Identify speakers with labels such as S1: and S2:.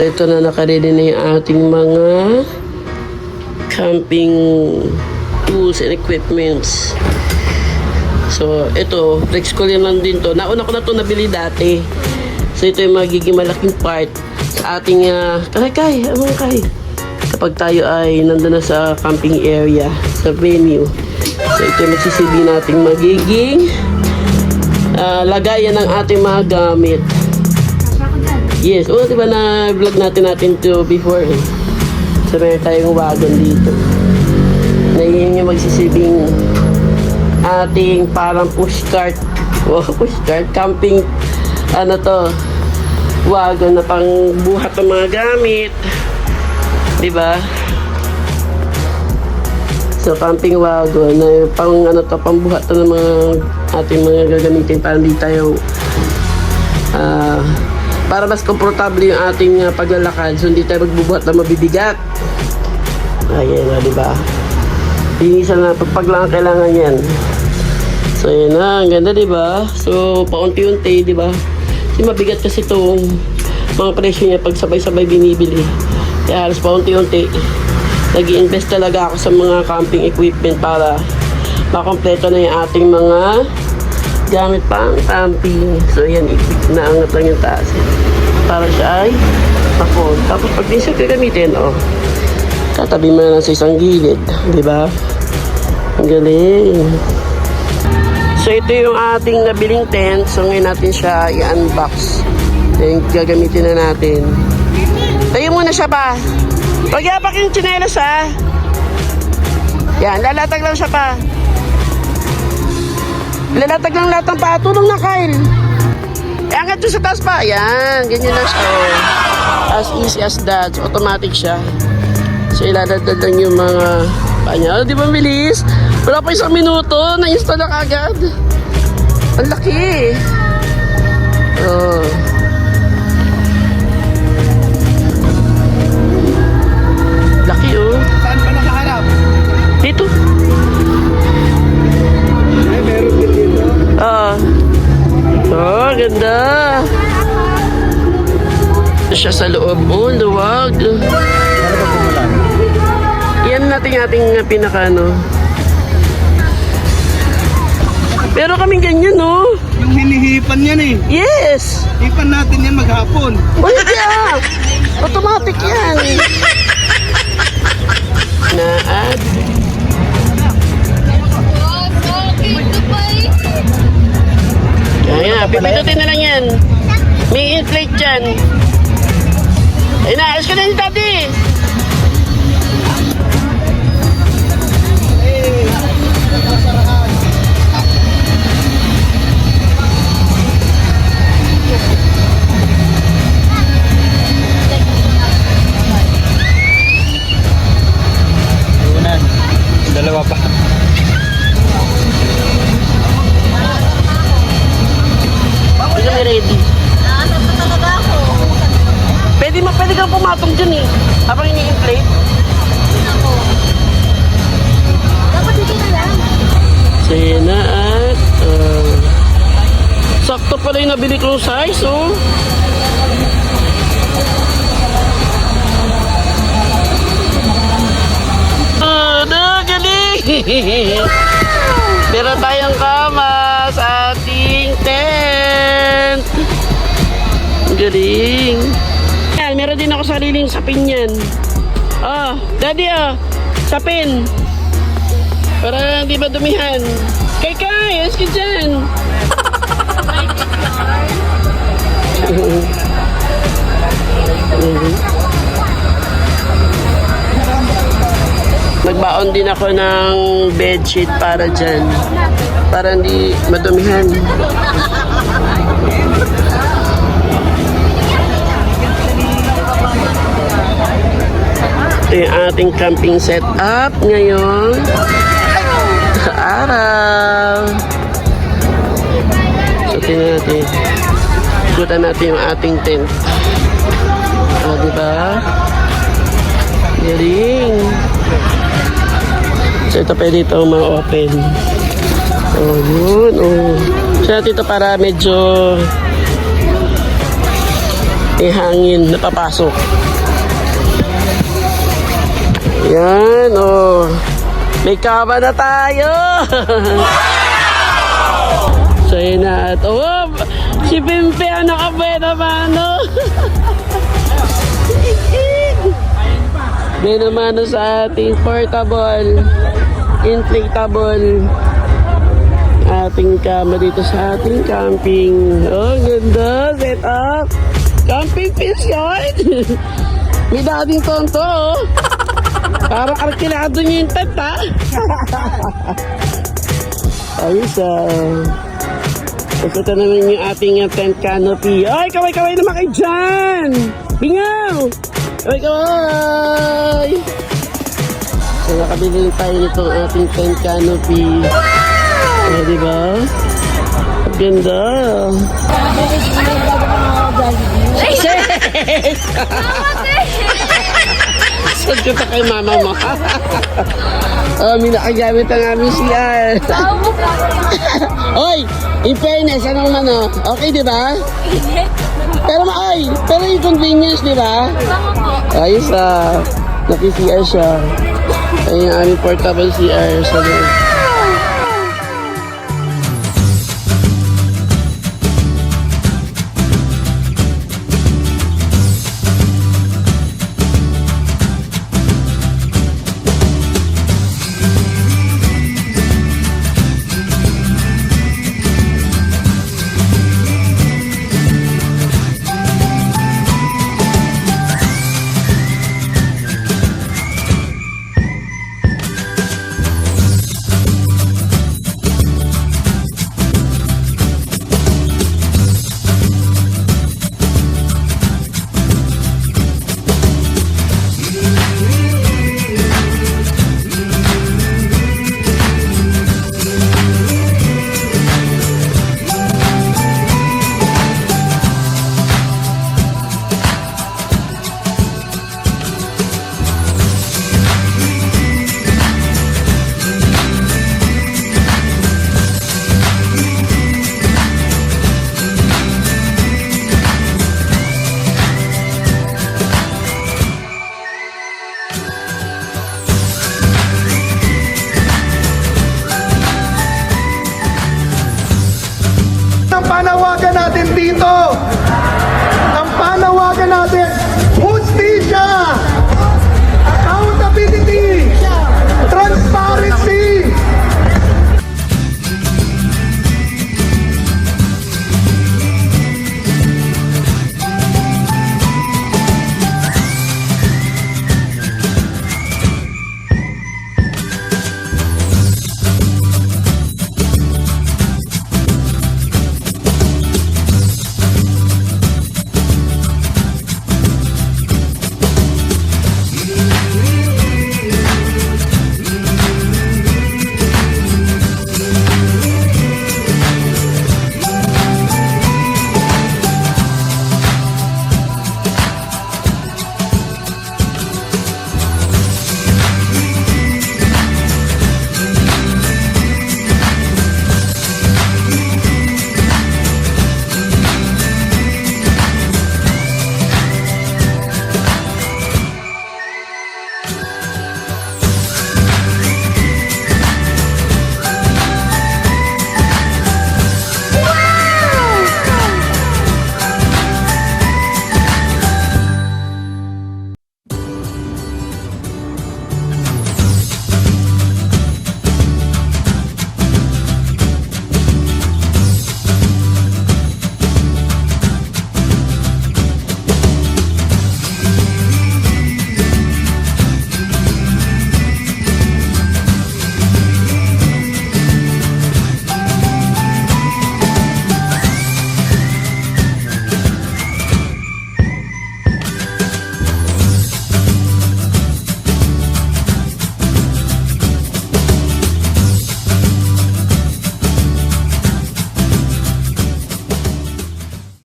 S1: So ito na, nakaready na yung ating mga camping tools and equipments. So ito, flex ko lang din to. Nauna ko na to nabili dati. So ito yung magiging malaking part sa ating kay kapag tayo ay nandun na sa camping area, sa venue. So ito yung magsisilbi nating magiging lagayan ng ating mga gamit. Yes, diba na vlog natin to before eh. So meron tayong wagon dito. Na yun yung magsisilbing ating parang pushcart. Pushcart, camping wagon na pang buhat ng mga gamit. Diba? So camping wagon na pang pambuhat ng mga ating mga gagamitin para hindi tayo para mas komportable yung ating paglalakad, so hindi tayo magbubuhat na mabibigat. Ayan na, diba? Linisan na pag lang kailangan yan. So ayan na, ang ganda, diba? So paunti-unti, diba? Kasi mabigat kasi itong mga presyo niya pag sabay-sabay binibili. Kaya halos paunti-unti nag-i-invest talaga ako sa mga camping equipment para makompleto na yung ating mga gamit pang camping. So yan, naangat lang yung taas para siya ay mapod. Tapos pag di siya gagamitin, tatabi mo na lang sa isang gilid, di ba? Ang galing. So ito yung ating nabiling tent. So ngayon natin siya i-unbox. Then gagamitin na natin. Tayo muna siya pa. Pag-yapak yung tsinelas ha. Yan, lalatag lang siya pa. Lalatag lang lahat ng paa. Tulong na, Kyle. Angat doon sa taas pa. Yan. Ganyan na siya. As easy as that. So, automatic siya. So, ilalagdag lang yung mga paa niya. Di ba, bilis? Wala pa 1 minuto. Na-install na kagad. Ang laki. Laki,
S2: Saan ka nakaharap?
S1: Dito.
S2: Meron din dito.
S1: Ganda. Siya sa loob. Luwag.
S2: Ano ba pumulan?
S1: Yan ating pinakano. Pero kaming ganyan,
S2: Yung hinihipan yan eh.
S1: Yes.
S2: Hipan natin yan maghapon.
S1: Pwede yan. Automatic yan. Na-add. Kaya, pipindutin na lang yan. May inflate dyan. Ay, naayos ka na ni Daddy.
S2: Dalawa pa.
S1: Hindi kami ready. Pwede kang pumatong dyan eh. Habang ini-inflate.
S3: Dapat dito na yan.
S1: So yun na at sakto pala yung nabili kong size, galing! Meron tayong kama sa ating tent. Galing! Yan, meron din ako sariling sapin yan. Daddy, sapin. Para hindi madumihan. Kay, ayos ka dyan. Nagbaon din ako ng bedsheet para dyan. Para hindi madumihan. Ito yung ating camping setup ngayon. Sa araw. So, tingnan natin. Ikutan natin yung ating tent. Diba? Galing. So, ito pwede ito ma-open. Yun. So, natin ito para medyo may hangin napapasok. Yan, oh. May kama na tayo. So, yun na. At, oh, si Pimpe ang nakabuena mano. Buena mano sa ating portable, inflatable ating kama dito sa ating camping. Oh, ganda. Set up. Camping pension. May dating tonto, oh. Parang arkilado niyo yung tent, ha? Ayos, Tapos ito naman yung ating tent canopy. Ay, kaway-kaway naman kayo dyan! Bingaw! Kaway-kaway! So, nakabili tayo nitong ating tent canopy. Wow! Diba? Ang ganda! Saan ko ito kay mama mo? Oh, may nakagamit ang aming CR. Oy, in fairness, anong mano? Okay, di ba? Pero yung convenience, di ba? Ayos, naki-CR siya. Ayun yung aming portable CR sa loob.
S2: Ang panawagan natin dito